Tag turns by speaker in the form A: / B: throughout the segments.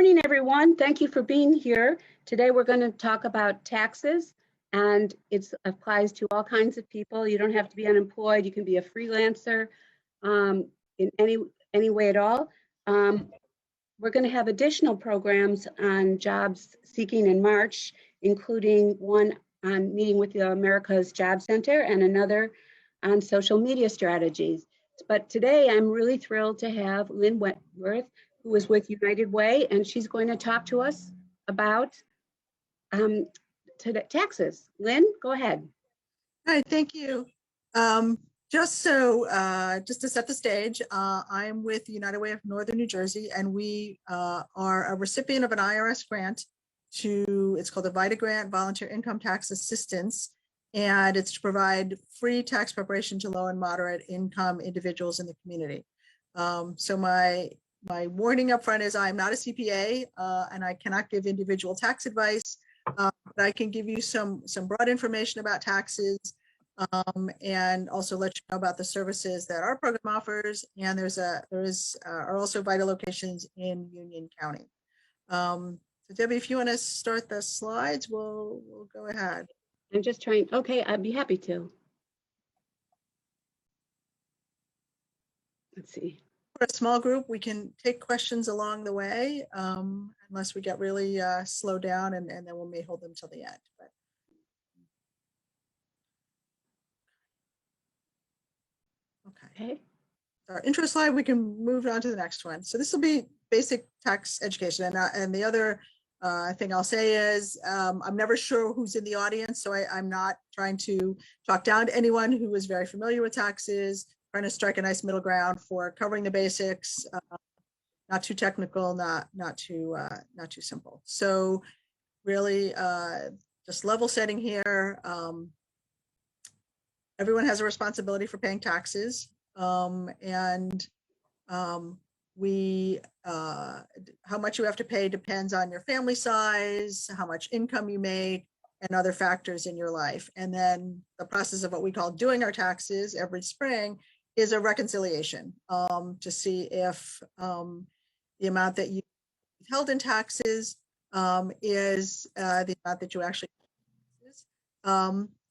A: morning, everyone. Thank you for being here. Today, we're going to talk about taxes, and it applies to all kinds of people. You don't have to be unemployed. You can be a freelancer in any way at all. We're going to have additional programs on jobs seeking in March, including one on meeting with the America's Job Center and another on social media strategies. But today, I'm really thrilled to have Lynn Weckworth, who is with United Way, and she's going to talk to us about taxes. Lynn, go ahead.
B: All right, thank you. Just to set the stage, I'm with United Way of Northern New Jersey, and we are a recipient of an IRS grant it's called the VITA grant, Volunteer Income Tax Assistance, and it's to provide free tax preparation to low and moderate income individuals in the community. So my warning up front is I'm not a CPA and I cannot give individual tax advice, but I can give you some broad information about taxes and also let you know about the services that our program offers. And are also VITA locations in Union County. So Debbie, if you want to start the slides, we'll go ahead.
A: I'm just trying. Okay, I'd be happy to. Let's see.
B: For a small group, we can take questions along the way, unless we get really slowed down, and then we may hold them till the end. But okay. Our intro slide, we can move on to the next one. So this will be basic tax education, and the other thing I'll say is I'm never sure who's in the audience, so I'm not trying to talk down to anyone who is very familiar with taxes. Trying to strike a nice middle ground for covering the basics, not too technical, not too simple. So really, just level setting here. Everyone has a responsibility for paying taxes, and how much you have to pay depends on your family size, how much income you make, and other factors in your life. And then the process of what we call doing our taxes every spring is a reconciliation to see if the amount that you held in taxes is the amount that you actually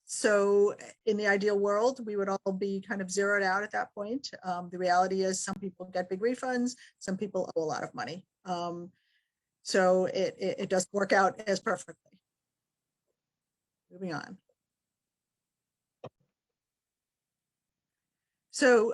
B: so in the ideal world, we would all be kind of zeroed out at that point. The reality is some people get big refunds, some people owe a lot of money. So it doesn't work out as perfectly. Moving on. So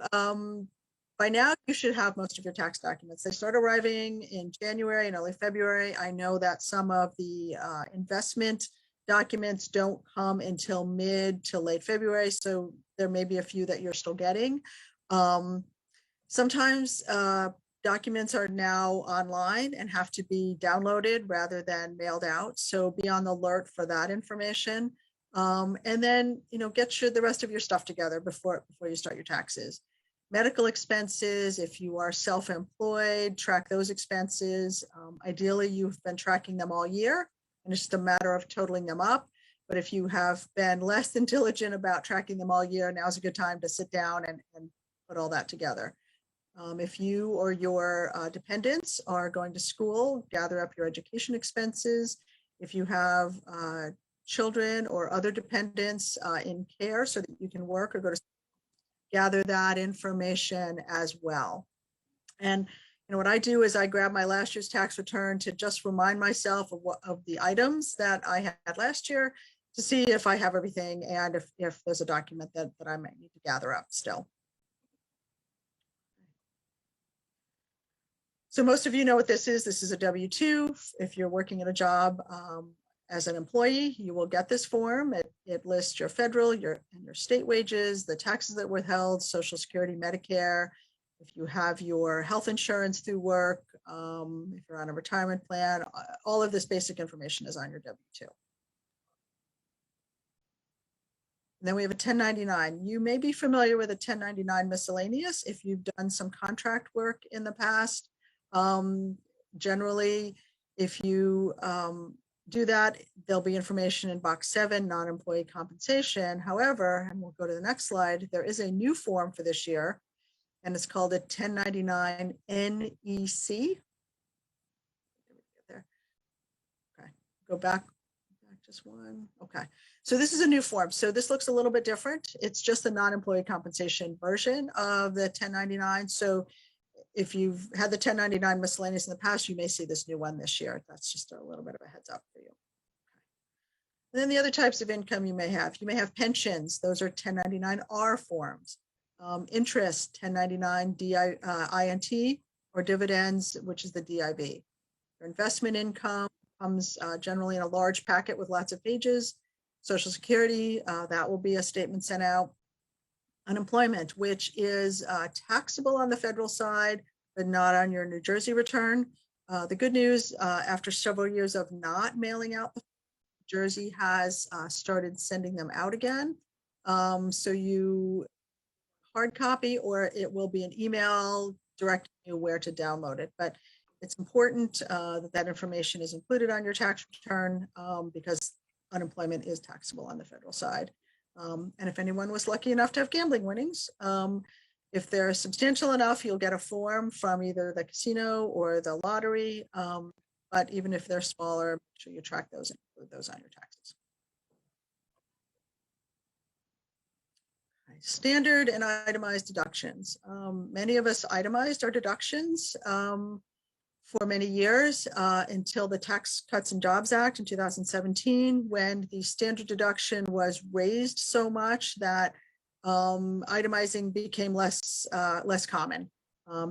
B: by now you should have most of your tax documents. They start arriving in January and early February. I know that some of the investment documents don't come until mid to late February, so there may be a few that you're still getting. Sometimes documents are now online and have to be downloaded rather than mailed out, so be on the alert for that information. And then, get the rest of your stuff together before you start your taxes. Medical expenses, if you are self-employed, track those expenses. Ideally, you've been tracking them all year, and it's just a matter of totaling them up. But if you have been less than diligent about tracking them all year, now's a good time to sit down and put all that together. If you or your dependents are going to school, gather up your education expenses. If you have children or other dependents in care so that you can work or go to school, gather that information as well. And what I do is I grab my last year's tax return to just remind myself of the items that I had last year to see if I have everything and if there's a document that I might need to gather up still. So most of you know what this is. This is a W-2. If you're working at a job as an employee, you will get this form. It lists your federal, and your state wages, the taxes that were withheld, Social Security, Medicare. If you have your health insurance through work, if you're on a retirement plan, all of this basic information is on your W-2. And then we have a 1099. You may be familiar with a 1099 miscellaneous if you've done some contract work in the past. Generally, if you do that, there'll be information in box 7, non-employee compensation. However, and we'll go to the next slide, there is a new form for this year, and it's called a 1099 NEC. go back just one. Okay. So this is a new form. So this looks a little bit different. It's just the non-employee compensation version of the 1099. So if you've had the 1099 miscellaneous in the past, you may see this new one this year. That's just a little bit of a heads up for you. And then the other types of income you may have pensions. Those are 1099-R forms. Interest, 1099 INT, or dividends, which is the DIV. Your investment income comes generally in a large packet with lots of pages. Social Security, that will be a statement sent out. Unemployment, which is taxable on the federal side, but not on your New Jersey return. The good news, after several years of not mailing out, Jersey has started sending them out again. So you hard copy, or it will be an email directing you where to download it. But it's important that that information is included on your tax return because unemployment is taxable on the federal side. And if anyone was lucky enough to have gambling winnings, if they're substantial enough, you'll get a form from either the casino or the lottery. But even if they're smaller, make sure you track those and include those on your taxes. Standard and itemized deductions. Many of us itemized our deductions for many years until the Tax Cuts and Jobs Act in 2017, when the standard deduction was raised so much that itemizing became less common.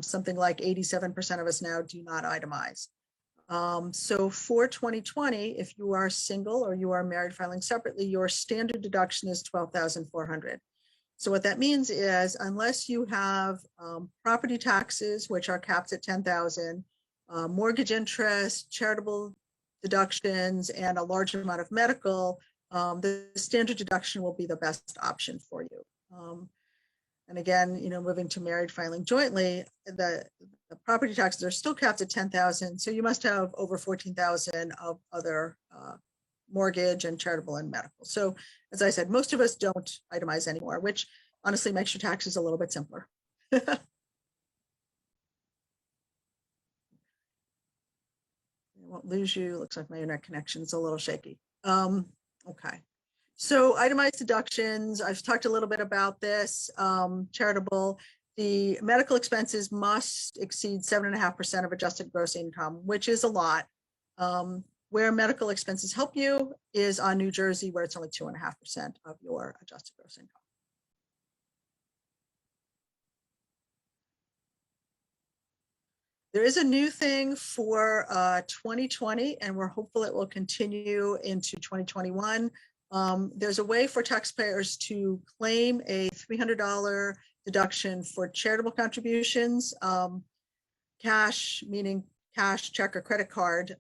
B: Something like 87% of us now do not itemize. So for 2020, if you are single or you are married filing separately, your standard deduction is $12,400. So what that means is, unless you have property taxes, which are capped at $10,000, mortgage interest, charitable deductions, and a large amount of medical, the standard deduction will be the best option for you. And again, moving to married filing jointly, the property taxes are still capped at $10,000. So you must have over $14,000 of other mortgage and charitable and medical. So as I said, most of us don't itemize anymore, which honestly makes your taxes a little bit simpler. I won't lose you. Looks like my internet connection is a little shaky. Okay. So itemized deductions, I've talked a little bit about this. Charitable, the medical expenses must exceed 7.5% of adjusted gross income, which is a lot. Where medical expenses help you is on New Jersey, where it's only 2.5% of your adjusted gross income. There is a new thing for 2020, and we're hopeful it will continue into 2021. There's a way for taxpayers to claim a $300 deduction for charitable contributions, cash, meaning cash, check, or credit card,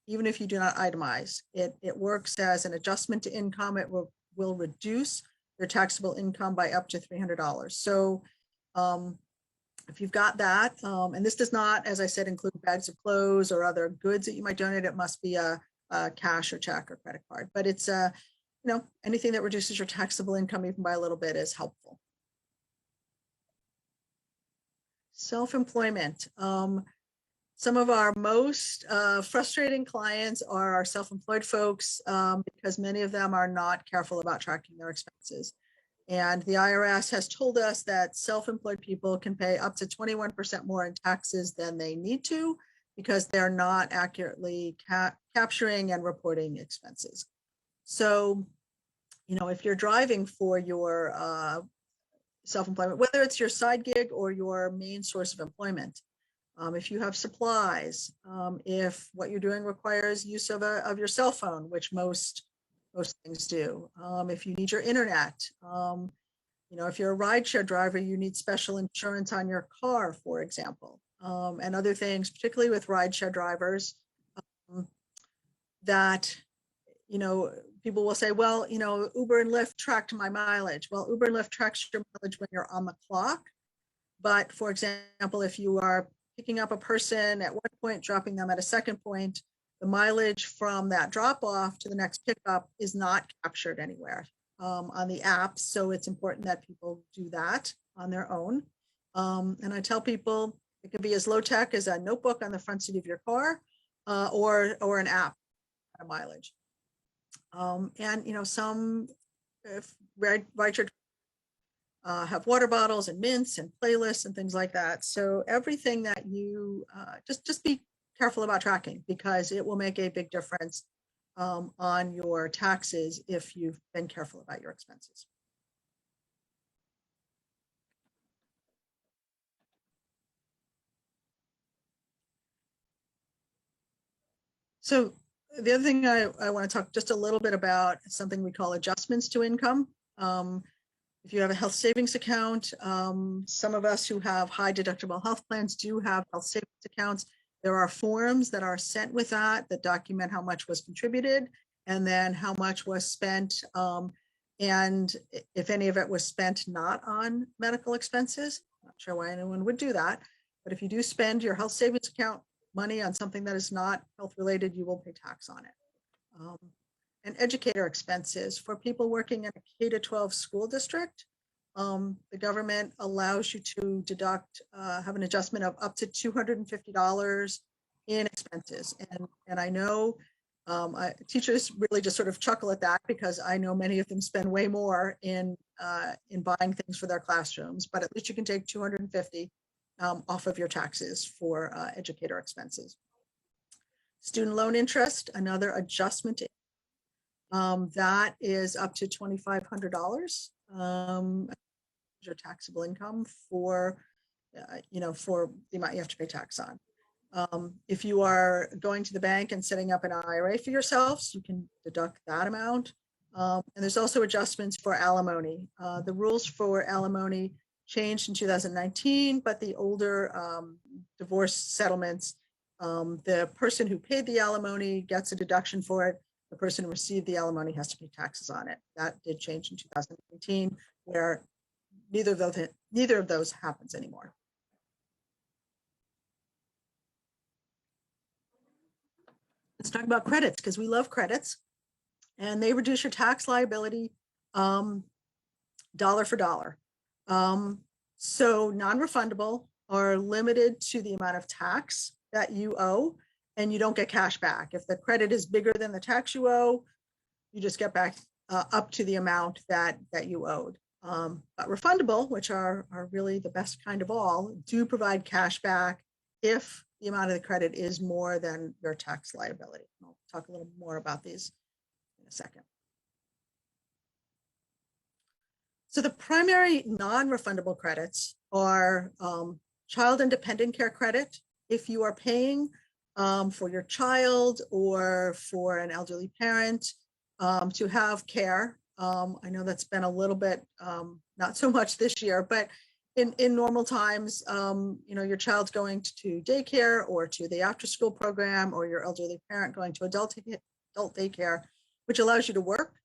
B: even if you do not itemize. It works as an adjustment to income. It will reduce your taxable income by up to $300. So if you've got that, and this does not, as I said, include bags of clothes or other goods that you might donate, it must be a cash or check or credit card. But it's anything that reduces your taxable income even by a little bit is helpful. Self-employment. Some of our most frustrating clients are our self-employed folks because many of them are not careful about tracking their expenses. And the IRS has told us that self-employed people can pay up to 21% more in taxes than they need to because they're not accurately capturing and reporting expenses. So, if you're driving for your self-employment, whether it's your side gig or your main source of employment, if you have supplies, if what you're doing requires use of your cell phone, which most things do, if you need your internet, if you're a rideshare driver, you need special insurance on your car, for example, and other things, particularly with rideshare drivers, that, people will say, well, Uber and Lyft tracked my mileage. Well, Uber and Lyft tracks your mileage when you're on the clock. But for example, if you are picking up a person at one point, dropping them at a second point, the mileage from that drop off to the next pickup is not captured anywhere on the app. So it's important that people do that on their own. And I tell people it can be as low tech as a notebook on the front seat of your car or an app. kind of mileage. And, you know, some rideshare have water bottles and mints and playlists and things like that. So everything that you just be careful about tracking, because it will make a big difference on your taxes if you've been careful about your expenses. So the other thing I want to talk just a little bit about is something we call adjustments to income. If you have a health savings account, some of us who have high deductible health plans do have health savings accounts. There are forms that are sent with that document how much was contributed and then how much was spent. And if any of it was spent not on medical expenses, not sure why anyone would do that. But if you do spend your health savings account money on something that is not health related, you will pay tax on it. And educator expenses for people working in a K-12 school district. The government allows you to deduct, have an adjustment of up to $250 in expenses. And I know teachers really just sort of chuckle at that, because I know many of them spend way more in buying things for their classrooms, but at least you can take $250 off of your taxes for educator expenses. Student loan interest, another adjustment to that is up to $2,500 your taxable income for, you know, for the amount you have to pay tax on. If you are going to the bank and setting up an IRA for yourselves, you can deduct that amount. And there's also adjustments for alimony. The rules for alimony changed in 2019, but the older divorce settlements, the person who paid the alimony gets a deduction for it. The person who received the alimony has to pay taxes on it. That did change in 2019, where neither of those happens anymore. Let's talk about credits, because we love credits, and they reduce your tax liability dollar for dollar. So non-refundable are limited to the amount of tax that you owe, and you don't get cash back. If the credit is bigger than the tax you owe, you just get back up to the amount that you owed. But refundable, which are really the best kind of all, do provide cash back if the amount of the credit is more than your tax liability. I'll talk a little more about these in a second. So the primary non-refundable credits are child and dependent care credit. If you are paying for your child or for an elderly parent to have care. I know that's been a little bit, not so much this year, but in normal times, you know, your child's going to daycare or to the after school program, or your elderly parent going to adult daycare, which allows you to work,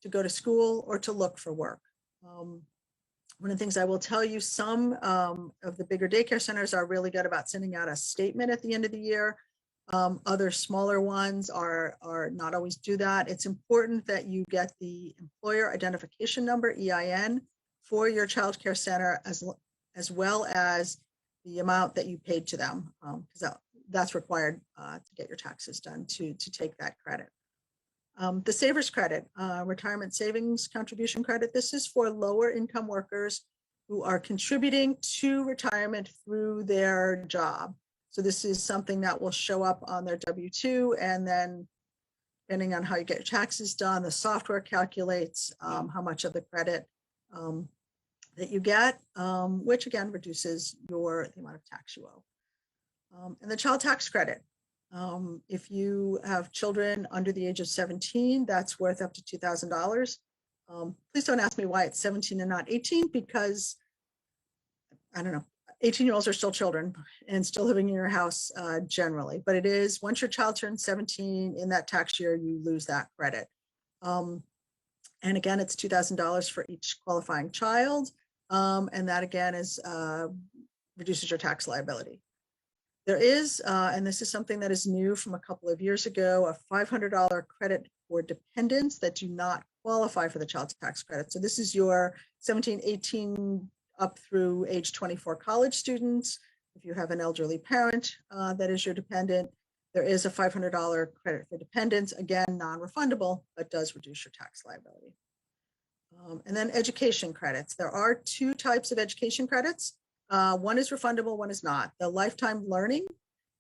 B: to go to school, or to look for work. One of the things I will tell you, some of the bigger daycare centers are really good about sending out a statement at the end of the year. Other smaller ones are not always do that. It's important that you get the employer identification number, EIN, for your child care center, as well as the amount that you paid to them, because that's required to get your taxes done to take that credit. The Savers Credit, Retirement Savings Contribution Credit. This is for lower income workers who are contributing to retirement through their job. So this is something that will show up on their W-2, and then depending on how you get your taxes done, the software calculates how much of the credit that you get, which again reduces the amount of tax you owe. And the child tax credit. If you have children under the age of 17, that's worth up to $2,000. Please don't ask me why it's 17 and not 18, because I don't know. 18-year-olds are still children and still living in your house generally, but it is, once your child turns 17 in that tax year, you lose that credit. And again, it's $2,000 for each qualifying child. And that again is reduces your tax liability. There is, and this is something that is new from a couple of years ago, a $500 credit for dependents that do not qualify for the child tax credit. So this is your 17, 18, up through age 24 college students. If you have an elderly parent that is your dependent, There is a $500 credit for dependents, again, non-refundable, but does reduce your tax liability. And then education credits. There are two types of education credits. One is refundable, one is not. The lifetime learning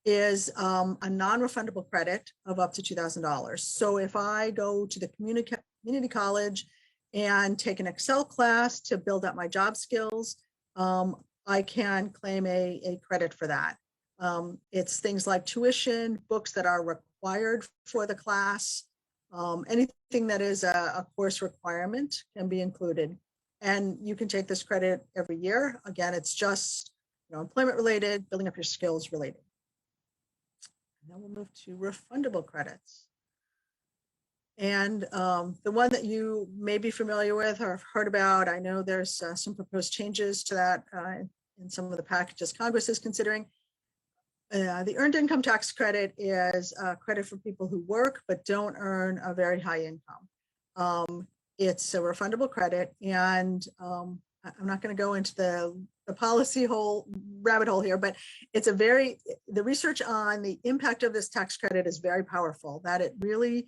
B: is a non-refundable credit of up to $2,000. So if I go to the community college and take an Excel class to build up my job skills, I can claim a credit for that. It's things like tuition, books that are required for the class, anything that is a course requirement can be included. And you can take this credit every year. Again, it's just employment related, building up your skills related. And then we'll move to refundable credits. And the one that you may be familiar with or have heard about, I know there's some proposed changes to that in some of the packages Congress is considering. The earned income tax credit is a credit for people who work but don't earn a very high income. It's a refundable credit, and I'm not going to go into the policy rabbit hole here, but it's the research on the impact of this tax credit is very powerful, that it really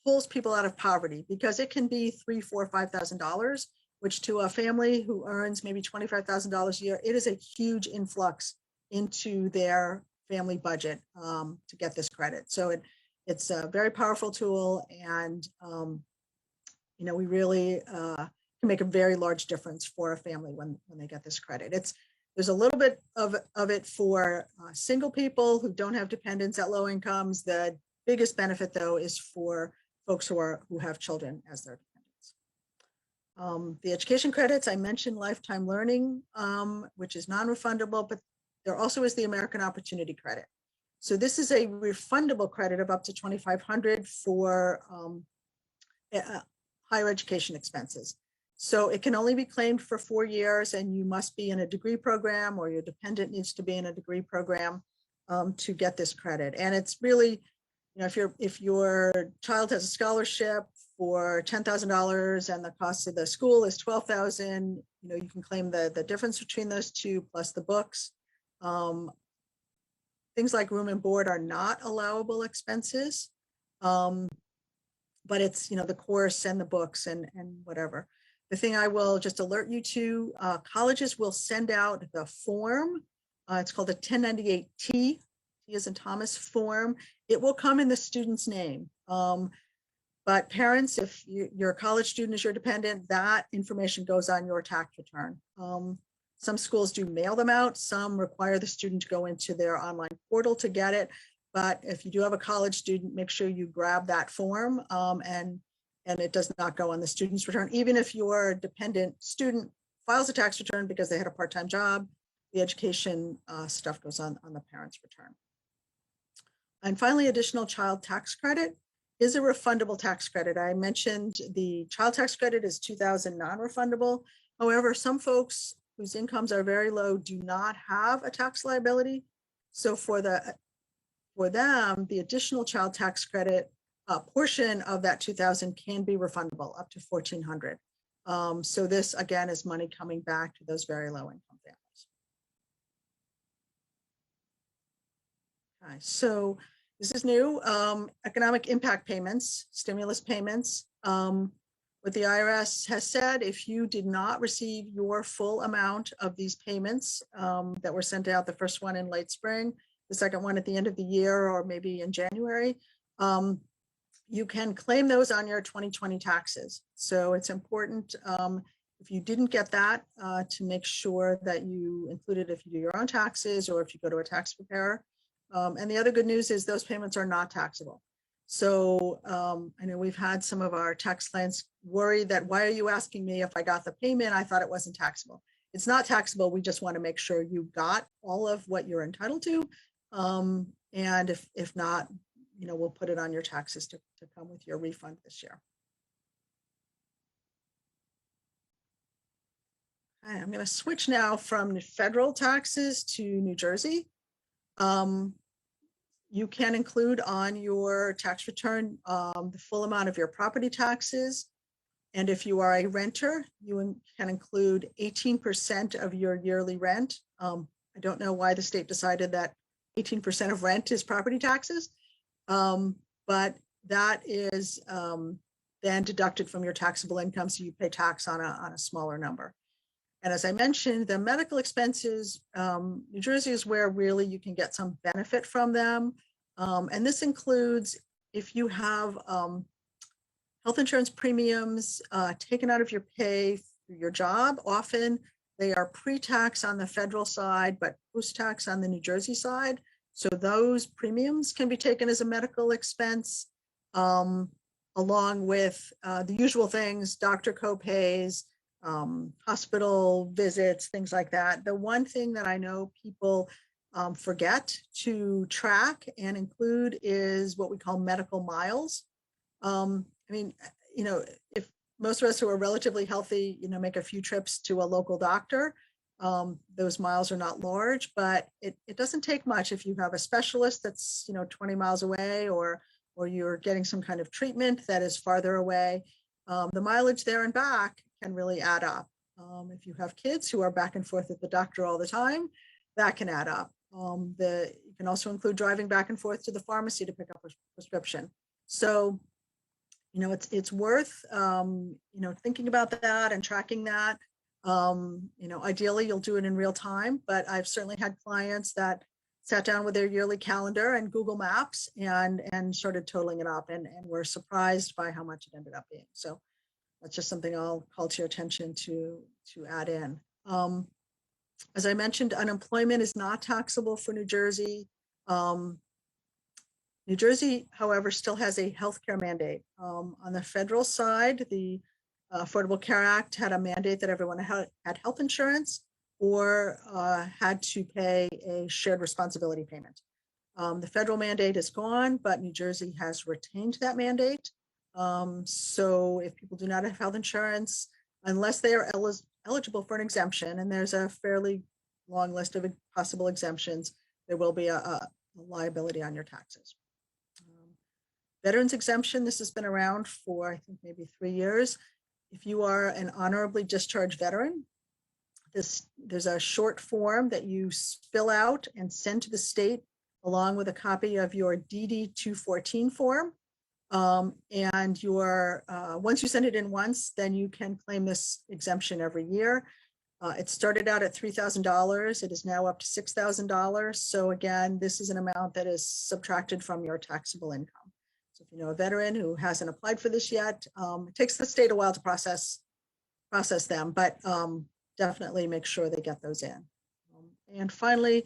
B: pulls people out of poverty, because it can be $3,000, $4,000, $5,000, which to a family who earns maybe $25,000 a year, it is a huge influx into their family budget to get this credit. So it's a very powerful tool, and we really can make a very large difference for a family when they get this credit. There's a little bit of it for single people who don't have dependents at low incomes. The biggest benefit, though, is for folks who have children as their dependents. The education credits, I mentioned lifetime learning, which is non-refundable, but there also is the American Opportunity Credit. So this is a refundable credit of up to $2,500 for higher education expenses. So it can only be claimed for 4 years, and you must be in a degree program, or your dependent needs to be in a degree program to get this credit. And it's really, if your child has a scholarship for $10,000 and the cost of the school is $12,000, you can claim the difference between those two plus the books. Things like room and board are not allowable expenses, but it's the course and the books and whatever. The thing I will just alert you to, colleges will send out the form. It's called a 1098T, T as in Thomas form. It will come in the student's name. But parents, if your college student is your dependent, that information goes on your tax return. Some schools do mail them out. Some require the student to go into their online portal to get it. But if you do have a college student, make sure you grab that form, and it does not go on the student's return. Even if your dependent student files a tax return because they had a part-time job, the education stuff goes on the parent's return. And finally, additional child tax credit is a refundable tax credit. I mentioned the child tax credit is $2,000 non-refundable. However, some folks whose incomes are very low do not have a tax liability. So for them, the additional child tax credit portion of that $2,000 can be refundable up to $1,400. So this again is money coming back to those very low income families. Okay, so this is new. Economic impact payments, stimulus payments. What the IRS has said, if you did not receive your full amount of these payments that were sent out, the first one in late spring, the second one at the end of the year, or maybe in January, you can claim those on your 2020 taxes. So it's important, if you didn't get that, to make sure that you include it if you do your own taxes or if you go to a tax preparer. And the other good news is those payments are not taxable. So I know we've had some of our tax clients worry that, why are you asking me if I got the payment? I thought it wasn't taxable. It's not taxable. We just want to make sure you got all of what you're entitled to. And if not, we'll put it on your taxes to come with your refund this year. Okay, I'm going to switch now from federal taxes to New Jersey. You can include on your tax return the full amount of your property taxes. And if you are a renter, you can include 18% of your yearly rent. I don't know why the state decided that 18% of rent is property taxes. But that is then deducted from your taxable income, so you pay tax on a smaller number. And as I mentioned, the medical expenses, New Jersey is where really you can get some benefit from them. And this includes if you have health insurance premiums taken out of your pay through your job. Often they are pre-tax on the federal side, but post-tax on the New Jersey side. So those premiums can be taken as a medical expense, along with the usual things, doctor co-pays, hospital visits, things like that. The one thing that I know people forget to track and include is what we call medical miles. I mean, if most of us who are relatively healthy, make a few trips to a local doctor, those miles are not large, but it doesn't take much if you have a specialist that's, 20 miles away, or you're getting some kind of treatment that is farther away. The mileage there and back can really add up. If you have kids who are back and forth at the doctor all the time, that can add up. You can also include driving back and forth to the pharmacy to pick up a prescription. So, it's worth, thinking about that and tracking that. Ideally you'll do it in real time, but I've certainly had clients that sat down with their yearly calendar and Google Maps and started totaling it up and were surprised by how much it ended up being. So that's just something I'll call to your attention to add in. As I mentioned, unemployment is not taxable for New Jersey. New Jersey, however, still has a healthcare mandate. On the federal side, the Affordable Care Act had a mandate that everyone had health insurance or had to pay a shared responsibility payment. The federal mandate is gone, but New Jersey has retained that mandate. So if people do not have health insurance, unless they are eligible for an exemption, and there's a fairly long list of possible exemptions, there will be a liability on your taxes. Veterans exemption, this has been around for, I think, maybe 3 years. If you are an honorably discharged veteran, there's a short form that you fill out and send to the state along with a copy of your DD 214 form. And once you send it in once, then you can claim this exemption every year. It started out at $3,000. It is now up to $6,000. So again, this is an amount that is subtracted from your taxable income. So if you know a veteran who hasn't applied for this yet, it takes the state a while to process them, but definitely make sure they get those in. And finally,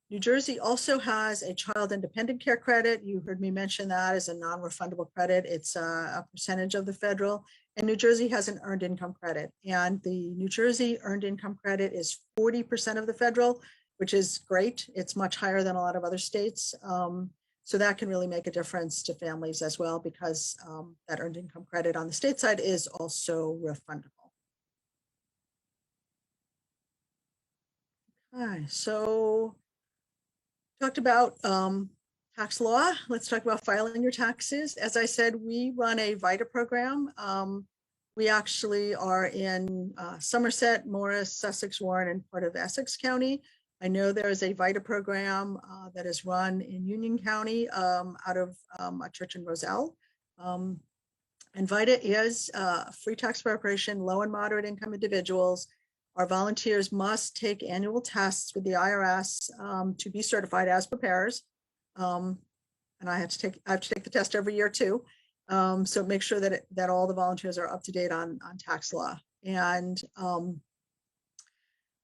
B: New Jersey also has a child independent care credit. You heard me mention that as a non-refundable credit. It's a percentage of the federal, and New Jersey has an earned income credit. And the New Jersey earned income credit is 40% of the federal, which is great. It's much higher than a lot of other states. So that can really make a difference to families as well, because that earned income credit on the state side is also refundable. Okay, so talked about tax law. Let's talk about filing your taxes. As I said, we run a VITA program. We actually are in Somerset, Morris, Sussex, Warren, and part of Essex County. I know there is a VITA program that is run in Union County out of a church in Roselle. And VITA is free tax preparation, low and moderate income individuals. Our volunteers must take annual tests with the IRS to be certified as preparers. And I have to take the test every year too. So make sure that all the volunteers are up to date on tax law. And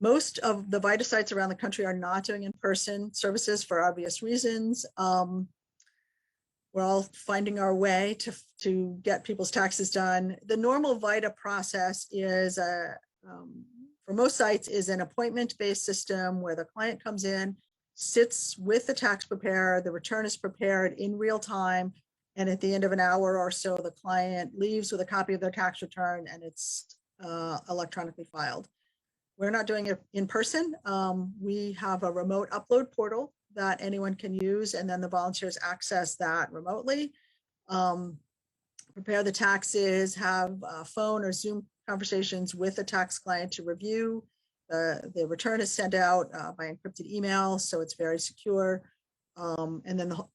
B: most of the VITA sites around the country are not doing in-person services for obvious reasons. We're all finding our way to get people's taxes done. The normal VITA process is for most sites is an appointment-based system where the client comes in, sits with the tax preparer, the return is prepared in real time, and at the end of an hour or so, the client leaves with a copy of their tax return and it's electronically filed. We're not doing it in person. We have a remote upload portal that anyone can use, and then the volunteers access that remotely, prepare the taxes, have phone or Zoom conversations with the tax client to review. The return is sent out by encrypted email, so it's very secure. And then the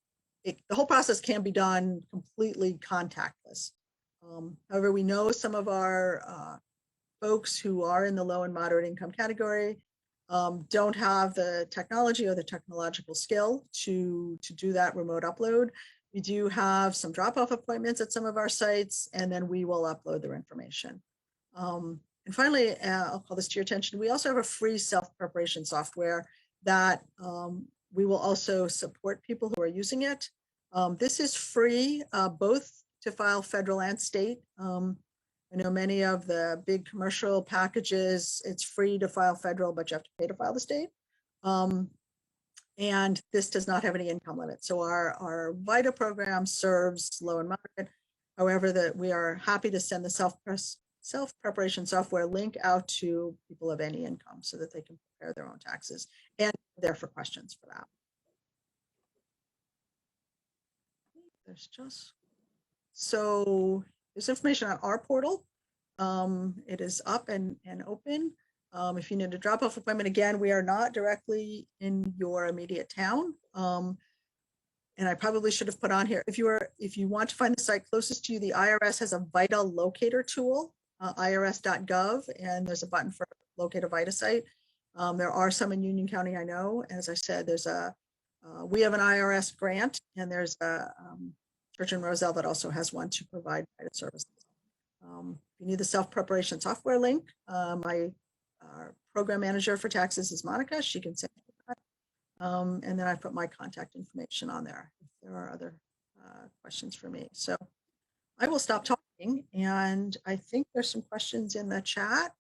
B: whole process can be done completely contactless. However, we know some of our folks who are in the low and moderate income category don't have the technology or the technological skill to do that remote upload. We do have some drop-off appointments at some of our sites, and then we will upload their information. And finally, I'll call this to your attention. We also have a free self-preparation software that we will also support people who are using it. This is free, both to file federal and state. I know many of the big commercial packages, it's free to file federal, but you have to pay to file the state. And this does not have any income limit. So our VITA program serves low and moderate. However, we are happy to send the self-preparation software link out to people of any income so that they can prepare their own taxes, and there for questions for that. So there's information on our portal. It is up and open. If you need a drop-off appointment, again, we are not directly in your immediate town. And I probably should have put on here, if you want to find the site closest to you, the IRS has a VITA locator tool, irs.gov, and there's a button for locate a VITA site. There are some in Union County, I know. As I said, we have an IRS grant, and there's a church in Roselle that also has one to provide VITA services. If you need the self-preparation software link, my program manager for taxes is Monica. She can send you that. And then I put my contact information on there if there are other questions for me. So I will stop talking, and I think there's some questions in the chat.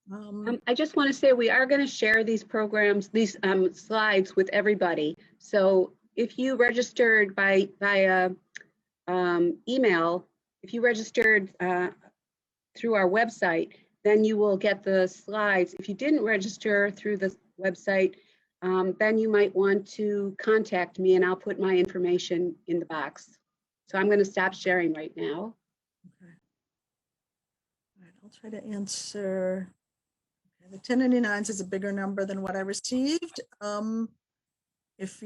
A: I just want to say we are going to share these programs, these slides with everybody. So if you registered via email, if you registered through our website, then you will get the slides. If you didn't register through the website, then you might want to contact me, and I'll put my information in the box. So I'm going to stop sharing right now.
B: Okay. All right, I'll try to answer. Okay, the 1099s is a bigger number than what I received. If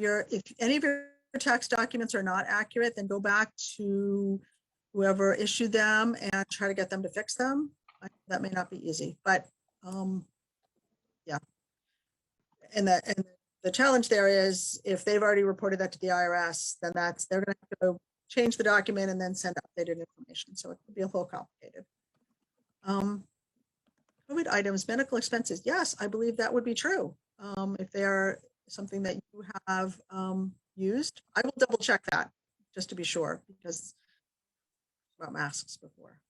B: any of your tax documents are not accurate, then go back to whoever issued them and try to get them to fix them. That may not be easy, but yeah. And the challenge there is, if they've already reported that to the IRS, then they're going to have to go change the document and then send updated information. So it could be a little complicated. COVID items, medical expenses. Yes, I believe that would be true. If they are something that you have used, I will double check that just to be sure, because about masks before.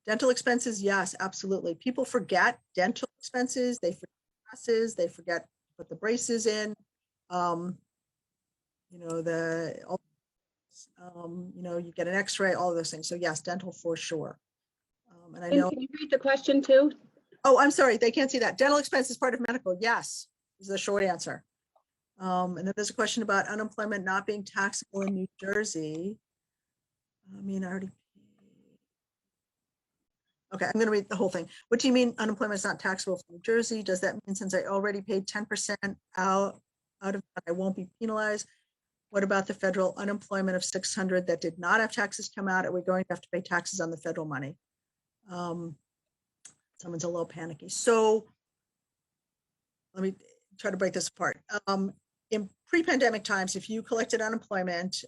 B: Dental expenses, yes, absolutely. People forget dental expenses. They forget glasses. They forget to put the braces in. You know, you get an X-ray, all of those things. So yes, dental for sure. And I know.
A: Can you read the question too?
B: Oh, I'm sorry, they can't see that. Dental expense is part of medical. Yes, is the short answer. And then there's a question about unemployment not being taxable in New Jersey. I mean, I already. Okay, I'm going to read the whole thing. What do you mean unemployment is not taxable for New Jersey? Does that mean since I already paid 10% out of that, I won't be penalized? What about the federal unemployment of 600 that did not have taxes come out? Are we going to have to pay taxes on the federal money? Someone's a little panicky. So let me try to break this apart. In pre-pandemic times, if you collected unemployment,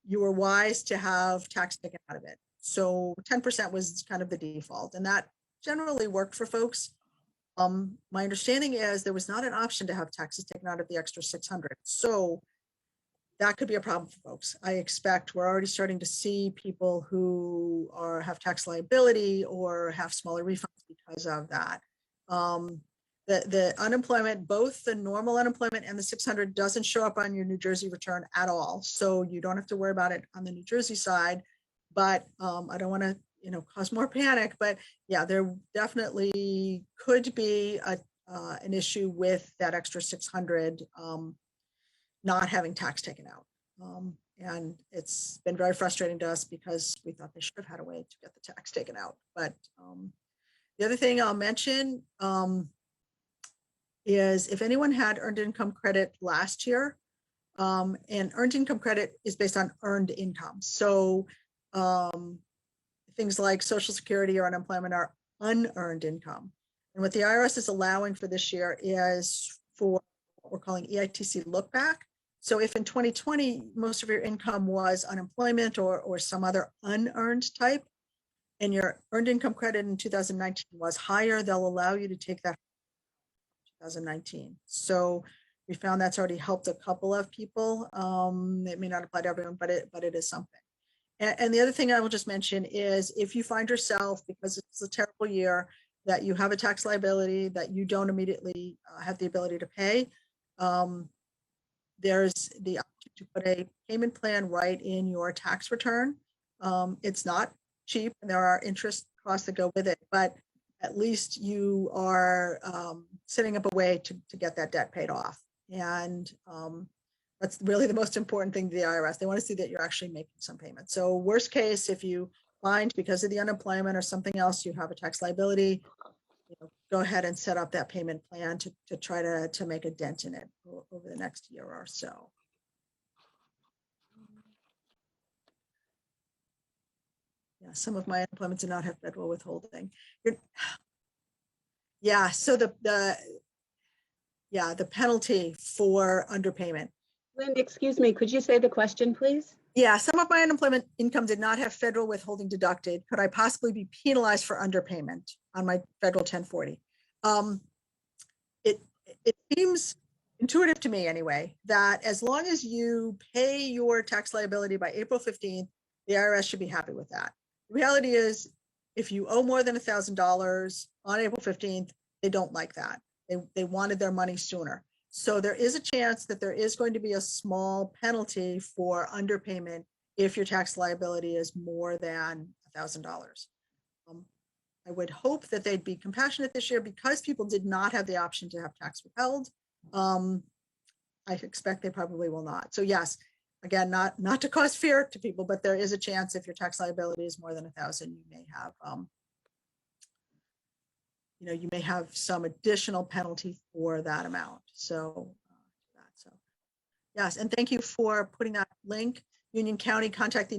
B: you were wise to have tax taken out of it. So 10% was kind of the default, and that generally worked for folks. My understanding is there was not an option to have taxes taken out of the extra 600. So that could be a problem for folks. I expect we're already starting to see people who have tax liability or have smaller refunds because of that. The unemployment, both the normal unemployment and the 600, doesn't show up on your New Jersey return at all. So you don't have to worry about it on the New Jersey side. But I don't want to, cause more panic. But yeah, there definitely could be an issue with that extra 600 not having tax taken out. And it's been very frustrating to us because we thought they should have had a way to get the tax taken out. But the other thing I'll mention, is if anyone had earned income credit last year, and earned income credit is based on earned income. So things like Social Security or unemployment are unearned income. And what the IRS is allowing for this year is for what we're calling EITC look back. So if in 2020, most of your income was unemployment or some other unearned type, and your earned income credit in 2019 was higher, they'll allow you to take that in 2019. So we found that's already helped a couple of people. It may not apply to everyone, but it is something. And the other thing I will just mention is if you find yourself, because it's a terrible year, that you have a tax liability that you don't immediately have the ability to pay, there's the option to put a payment plan right in your tax return. It's not cheap and there are interest costs that go with it, but at least you are setting up a way to get that debt paid off. And that's really the most important thing to the IRS. They want to see that you're actually making some payments. So worst case, if you find because of the unemployment or something else, you have a tax liability, go ahead and set up that payment plan to try to make a dent in it over the next year or so. Yeah, some of my unemployment did not have federal withholding. Yeah, so the penalty for underpayment.
A: Lynn, excuse me, could you say the question, please?
B: Yeah, some of my unemployment income did not have federal withholding deducted. Could I possibly be penalized for underpayment on my federal 1040? It seems intuitive to me anyway, that as long as you pay your tax liability by April 15th, the IRS should be happy with that. The reality is, if you owe more than $1,000 on April 15th, they don't like that. They wanted their money sooner. So there is a chance that there is going to be a small penalty for underpayment if your tax liability is more than $1,000. I would hope that they'd be compassionate this year because people did not have the option to have tax withheld. I expect they probably will not. So yes, again, not to cause fear to people, but there is a chance if your tax liability is more than 1,000, you may have you may have some additional penalty for that amount. So yes, and thank you for putting that link. Union County, contact the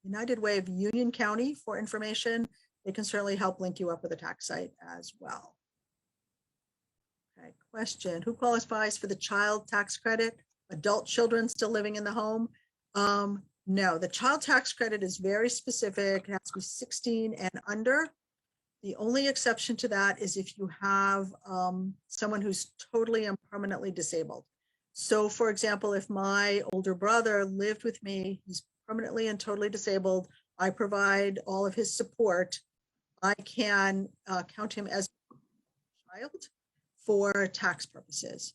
B: United Way of Union County for information. They can certainly help link you up with a tax site as well. Okay, question, who qualifies for the child tax credit? Adult children still living in the home? No, the child tax credit is very specific. It has to be 16 and under. The only exception to that is if you have someone who's totally and permanently disabled. So for example, if my older brother lived with me, he's permanently and totally disabled, I provide all of his support, I can count him as a child for tax purposes.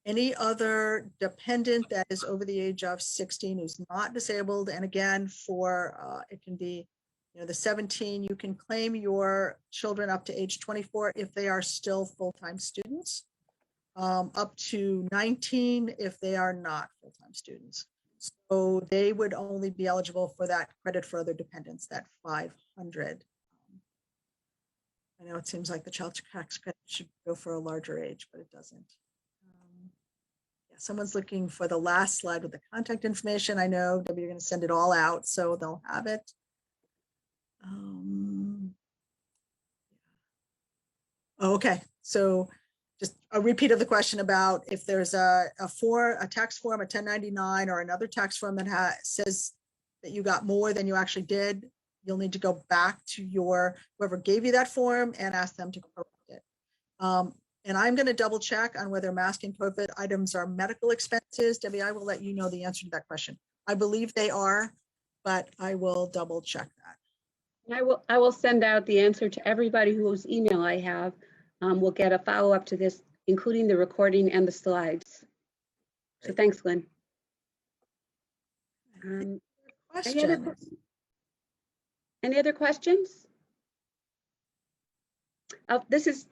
B: Any other dependent that is over the age of 16 who's not disabled, and again, for it can be the 17, you can claim your children up to age 24 if they are still full-time students, up to 19 if they are not full-time students. So they would only be eligible for that credit for other dependents, that 500. I know it seems like the child tax credit should go for a larger age, but it doesn't. Yeah, someone's looking for the last slide with the contact information. I know, Debbie, you're going to send it all out, so they'll have it. Okay, so just a repeat of the question about if there's a tax form, a 1099 or another tax form that says that you got more than you actually did, you'll need to go back to whoever gave you that form and ask them to correct it. And I'm going to double check on whether mask and COVID items are medical expenses. Debbie, I will let you know the answer to that question. I believe they are, but I will double check that.
A: I will send out the answer to everybody whose email I have. We'll get a follow-up to this, including the recording and the slides. So thanks, Lynn. Any other questions? This is,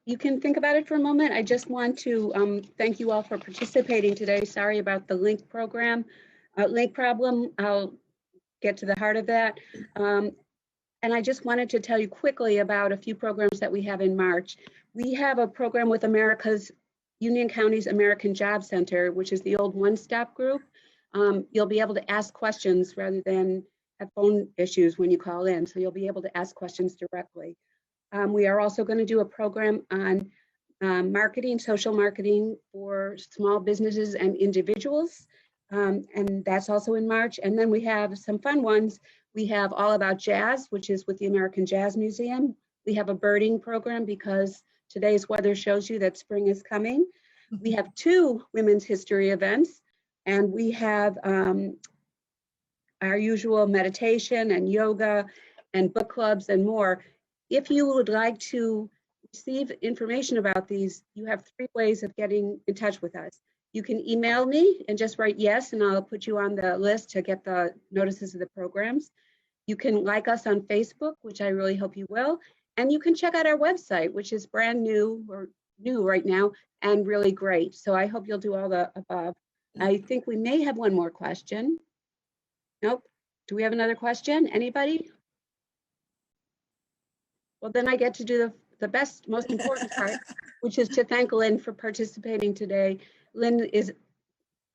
A: you can think about it for a moment. I just want to thank you all for participating today. Sorry about the link problem. I'll get to the heart of that. And I just wanted to tell you quickly about a few programs that we have in March. We have a program with Union County's American Job Center, which is the old one-stop group. You'll be able to ask questions rather than have phone issues when you call in. So you'll be able to ask questions directly. We are also going to do a program on marketing, social marketing for small businesses and individuals. And that's also in March. And then we have some fun ones. We have All About Jazz, which is with the American Jazz Museum. We have a birding program because today's weather shows you that spring is coming. We have 2 women's history events, and we have our usual meditation and yoga and book clubs and more. If you would like to receive information about these, you have 3 ways of getting in touch with us. You can email me and just write yes, and I'll put you on the list to get the notices of the programs. You can like us on Facebook, which I really hope you will. And you can check out our website, which is brand new or new right now and really great. So I hope you'll do all the above. I think we may have one more question. Nope. Do we have another question? Anybody? Well, then I get to do the best, most important part, which is to thank Lynn for participating today. Lynn is,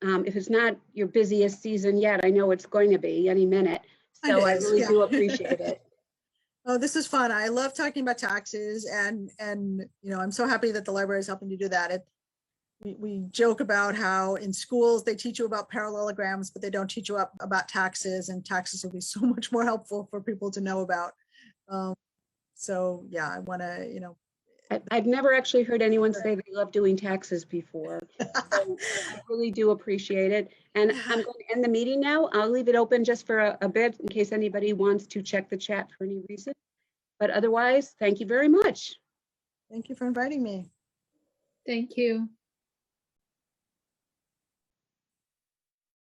A: if it's not your busiest season yet, I know it's going to be any minute. So I really do appreciate it.
B: Oh, this is fun. I love talking about taxes, and you know, I'm so happy that the library is helping to do that. We joke about how in schools they teach you about parallelograms, but they don't teach you about taxes, and taxes will be so much more helpful for people to know about. So yeah, I want to, you know.
A: I've never actually heard anyone say they love doing taxes before. So I really do appreciate it. And I'm going to end the meeting now. I'll leave it open just for a bit in case anybody wants to check the chat for any reason. But otherwise, thank you very much.
B: Thank you for inviting me.
C: Thank you.